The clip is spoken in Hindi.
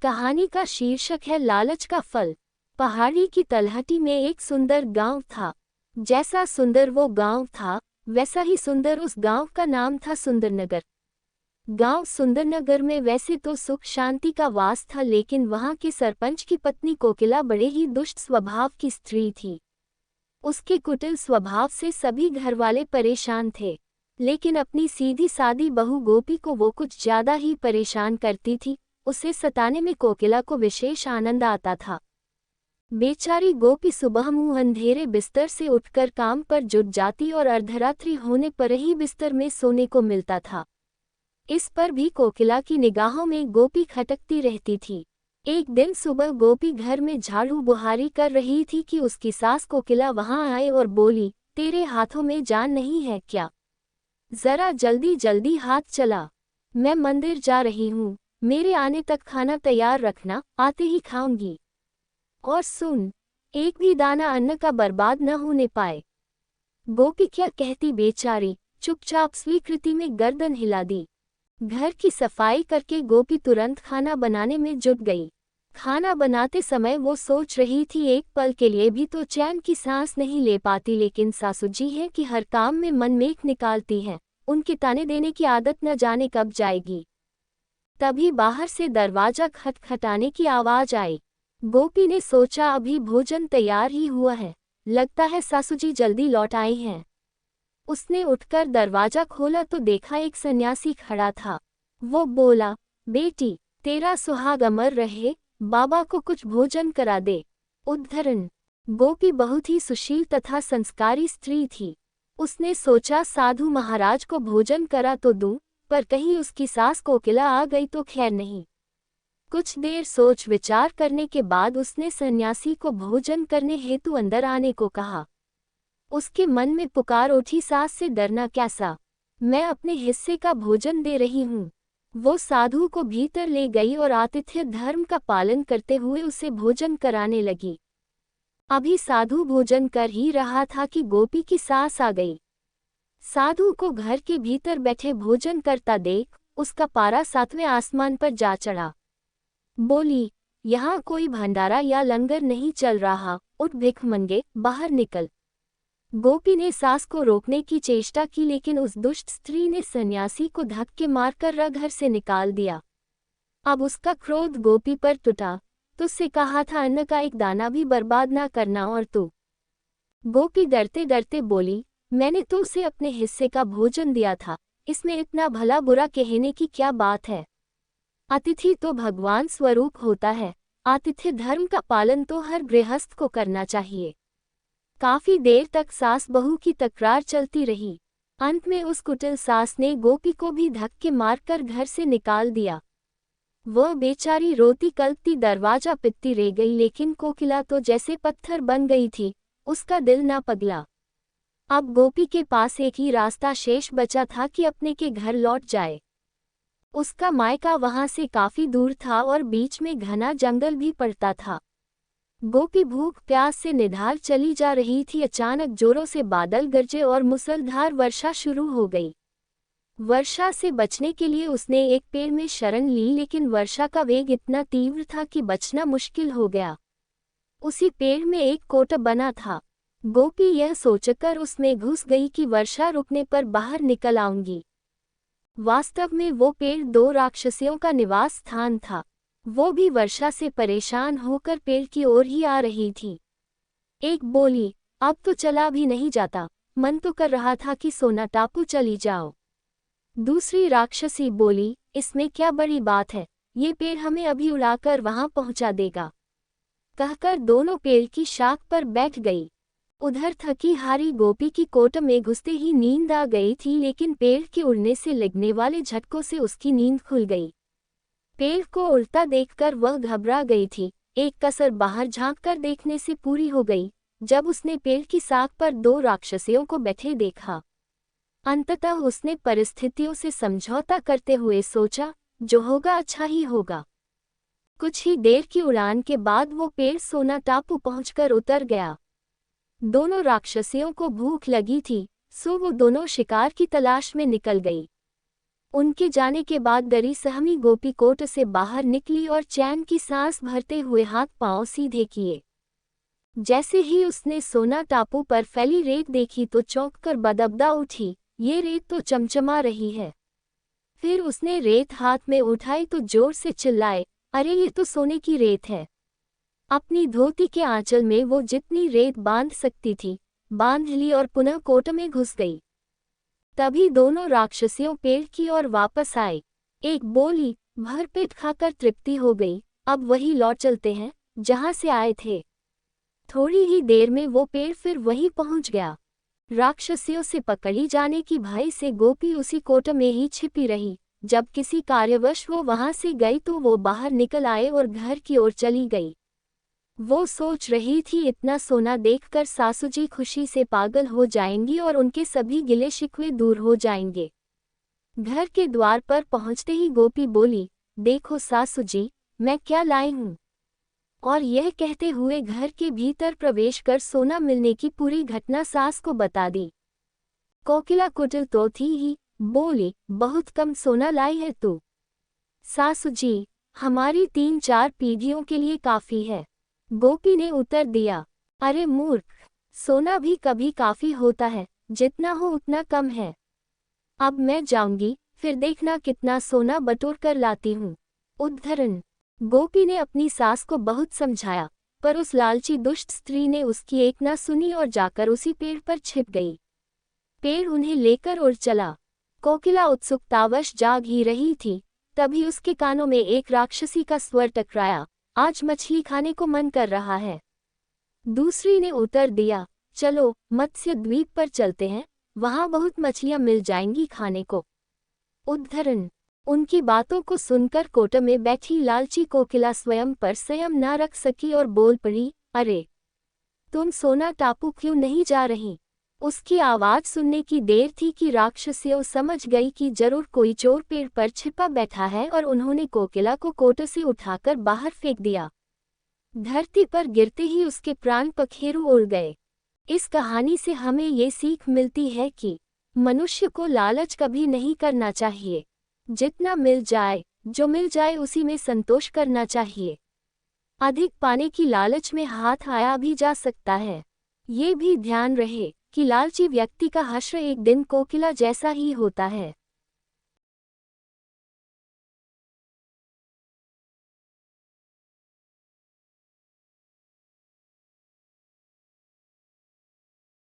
कहानी का शीर्षक है लालच का फल। पहाड़ी की तलहटी में एक सुंदर गांव था। जैसा सुंदर वो गांव था, वैसा ही सुंदर उस गांव का नाम था सुंदरनगर। गांव सुंदरनगर में वैसे तो सुख शांति का वास था, लेकिन वहां के सरपंच की पत्नी कोकिला बड़े ही दुष्ट स्वभाव की स्त्री थी। उसके कुटिल स्वभाव से सभी घरवाले परेशान थे, लेकिन अपनी सीधी सादी बहू गोपी को वो कुछ ज्यादा ही परेशान करती थी। उसे सताने में कोकिला को विशेष आनंद आता था। बेचारी गोपी सुबह मुंह अंधेरे बिस्तर से उठकर काम पर जुट जाती और अर्धरात्रि होने पर ही बिस्तर में सोने को मिलता था। इस पर भी कोकिला की निगाहों में गोपी खटकती रहती थी। एक दिन सुबह गोपी घर में झाड़ू बुहारी कर रही थी कि उसकी सास कोकिला वहां आए और बोली, तेरे हाथों में जान नहीं है क्या? जरा जल्दी जल्दी हाथ चला, मैं मंदिर जा रही हूँ। मेरे आने तक खाना तैयार रखना, आते ही खाऊंगी। और सुन, एक भी दाना अन्न का बर्बाद न होने पाए। गोपी क्या कहती बेचारी, चुपचाप स्वीकृति में गर्दन हिला दी। घर की सफाई करके गोपी तुरंत खाना बनाने में जुट गई। खाना बनाते समय वो सोच रही थी, एक पल के लिए भी तो चैन की सांस नहीं ले पाती, लेकिन सासू जी है कि हर काम में मनमेख निकालती हैं, उनके ताने देने की आदत न जाने कब जाएगी। तभी बाहर से दरवाजा खटखटाने की आवाज आई। गोपी ने सोचा, अभी भोजन तैयार ही हुआ है, लगता है सासूजी जल्दी लौट आई हैं। उसने उठकर दरवाजा खोला तो देखा एक सन्यासी खड़ा था। वो बोला, बेटी, तेरा सुहाग अमर रहे, बाबा को कुछ भोजन करा दे। उद्धरण। गोपी बहुत ही सुशील तथा संस्कारी स्त्री थी। उसने सोचा, साधु महाराज को भोजन करा तो दूं, पर कहीं उसकी सास कोकिला आ गई तो खैर नहीं। कुछ देर सोच विचार करने के बाद उसने सन्यासी को भोजन करने हेतु अंदर आने को कहा। उसके मन में पुकार उठी, सास से डरना कैसा, मैं अपने हिस्से का भोजन दे रही हूँ। वो साधु को भीतर ले गई और आतिथ्य धर्म का पालन करते हुए उसे भोजन कराने लगी। अभी साधु भोजन कर ही रहा था कि गोपी की सास आ गई। साधु को घर के भीतर बैठे भोजन करता देख उसका पारा 7वें आसमान पर जा चढ़ा। बोली, यहाँ कोई भंडारा या लंगर नहीं चल रहा, उठ भिखमंगे, बाहर निकल। गोपी ने सास को रोकने की चेष्टा की, लेकिन उस दुष्ट स्त्री ने सन्यासी को धक्के मारकर घर से निकाल दिया। अब उसका क्रोध गोपी पर टूटा। तुझसे कहा था अन्न का एक दाना भी बर्बाद ना करना, और तू। गोपी डरते डरते बोली, मैंने तो उसे अपने हिस्से का भोजन दिया था, इसमें इतना भला बुरा कहने की क्या बात है? अतिथि तो भगवान स्वरूप होता है, आतिथ्य धर्म का पालन तो हर गृहस्थ को करना चाहिए। काफी देर तक सास बहू की तकरार चलती रही। अंत में उस कुटिल सास ने गोपी को भी धक्के मारकर घर से निकाल दिया। वह बेचारी रोती कल्पती दरवाजा पिटती रह गई, लेकिन कोकिला तो जैसे पत्थर बन गई थी, उसका दिल ना पगला। अब गोपी के पास एक ही रास्ता शेष बचा था कि अपने के घर लौट जाए। उसका मायका वहां से काफी दूर था और बीच में घना जंगल भी पड़ता था। गोपी भूख प्यास से निढाल चली जा रही थी, अचानक जोरों से बादल गरजे और मूसलाधार वर्षा शुरू हो गई। वर्षा से बचने के लिए उसने एक पेड़ में शरण ली, लेकिन वर्षा का वेग इतना तीव्र था कि बचना मुश्किल हो गया। उसी पेड़ में एक कोटा बना था। गोपी यह सोचकर उसमें घुस गई कि वर्षा रुकने पर बाहर निकल आऊंगी। वास्तव में वो पेड़ 2 राक्षसियों का निवास स्थान था। वो भी वर्षा से परेशान होकर पेड़ की ओर ही आ रही थी। एक बोली, अब तो चला भी नहीं जाता, मन तो कर रहा था कि सोना टापू चली जाओ। दूसरी राक्षसी बोली, इसमें क्या बड़ी बात है, ये पेड़ हमें अभी उड़ाकर वहां पहुंचा देगा। कहकर दोनों पेड़ की शाख पर बैठ गई। उधर थकी हारी गोपी की कोट में घुसते ही नींद आ गई थी, लेकिन पेड़ के उड़ने से लगने वाले झटकों से उसकी नींद खुल गई। पेड़ को उल्टा देखकर वह घबरा गई थी। एक कसर बाहर झांककर देखने से पूरी हो गई, जब उसने पेड़ की साख पर 2 राक्षसियों को बैठे देखा। अंततः उसने परिस्थितियों से समझौता करते हुए सोचा, जो होगा अच्छा ही होगा। कुछ ही देर की उड़ान के बाद वो पेड़ सोना टापू पहुंचकर उतर गया। दोनों राक्षसियों को भूख लगी थी, सो वो दोनों शिकार की तलाश में निकल गई। उनके जाने के बाद डरी सहमी गोपी कोट से बाहर निकली और चैन की सांस भरते हुए हाथ पांव सीधे किए। जैसे ही उसने सोना टापू पर फैली रेत देखी तो चौंक कर बदबदा उठी, ये रेत तो चमचमा रही है। फिर उसने रेत हाथ में उठाई तो जोर से चिल्लाए, अरे ये तो सोने की रेत है। अपनी धोती के आंचल में वो जितनी रेत बांध सकती थी बांध ली और पुनः कोट में घुस गई। तभी दोनों राक्षसियों पेड़ की ओर वापस आए। एक बोली, भरपेट खाकर तृप्ति हो गई, अब वही लौट चलते हैं जहां से आए थे। थोड़ी ही देर में वो पेड़ फिर वहीं पहुंच गया। राक्षसियों से पकड़ी जाने की भय से गोपी उसी कोट में ही छिपी रही। जब किसी कार्यवश वो वहां से गई तो वो बाहर निकल आए और घर की ओर चली गई। वो सोच रही थी इतना सोना देखकर सासू जी खुशी से पागल हो जाएंगी और उनके सभी गिले शिकवे दूर हो जाएंगे। घर के द्वार पर पहुंचते ही गोपी बोली, देखो सासू जी, मैं क्या लाई हूँ। और यह कहते हुए घर के भीतर प्रवेश कर सोना मिलने की पूरी घटना सास को बता दी। कोकिला कुटिल तो थी ही, बोली, बहुत कम सोना लाई है तू। सासू जी, हमारी 3-4 पीढ़ियों के लिए काफी है। गोपी ने उत्तर दिया, अरे मूर्ख, सोना भी कभी काफी होता है, जितना हो उतना कम है। अब मैं जाऊंगी, फिर देखना कितना सोना बटोर कर लाती हूँ। उद्धरण। गोपी ने अपनी सास को बहुत समझाया, पर उस लालची दुष्ट स्त्री ने उसकी एक न सुनी और जाकर उसी पेड़ पर छिप गई। पेड़ उन्हें लेकर उड़ चला। कोकिला उत्सुकतावश जाग ही रही थी, तभी उसके कानों में एक राक्षसी का स्वर टकराया, आज मछली खाने को मन कर रहा है। दूसरी ने उत्तर दिया, चलो मत्स्य द्वीप पर चलते हैं, वहां बहुत मछलियां मिल जाएंगी खाने को। उद्धरण। उनकी बातों को सुनकर कोट में बैठी लालची कोकिला स्वयं पर संयम न रख सकी और बोल पड़ी, अरे तुम सोना टापू क्यों नहीं जा रही। उसकी आवाज सुनने की देर थी कि राक्षसियों समझ गई कि जरूर कोई चोर पेड़ पर छिपा बैठा है और उन्होंने कोकिला को कोट से उठाकर बाहर फेंक दिया। धरती पर गिरते ही उसके प्राण पखेरु उड़ गए। इस कहानी से हमें ये सीख मिलती है कि मनुष्य को लालच कभी नहीं करना चाहिए। जितना मिल जाए, जो मिल जाए उसी में संतोष करना चाहिए। अधिक पाने की लालच में हाथ आया भी जा सकता है। ये भी ध्यान रहे कि लालची व्यक्ति का हश्र एक दिन कोकिला जैसा ही होता है।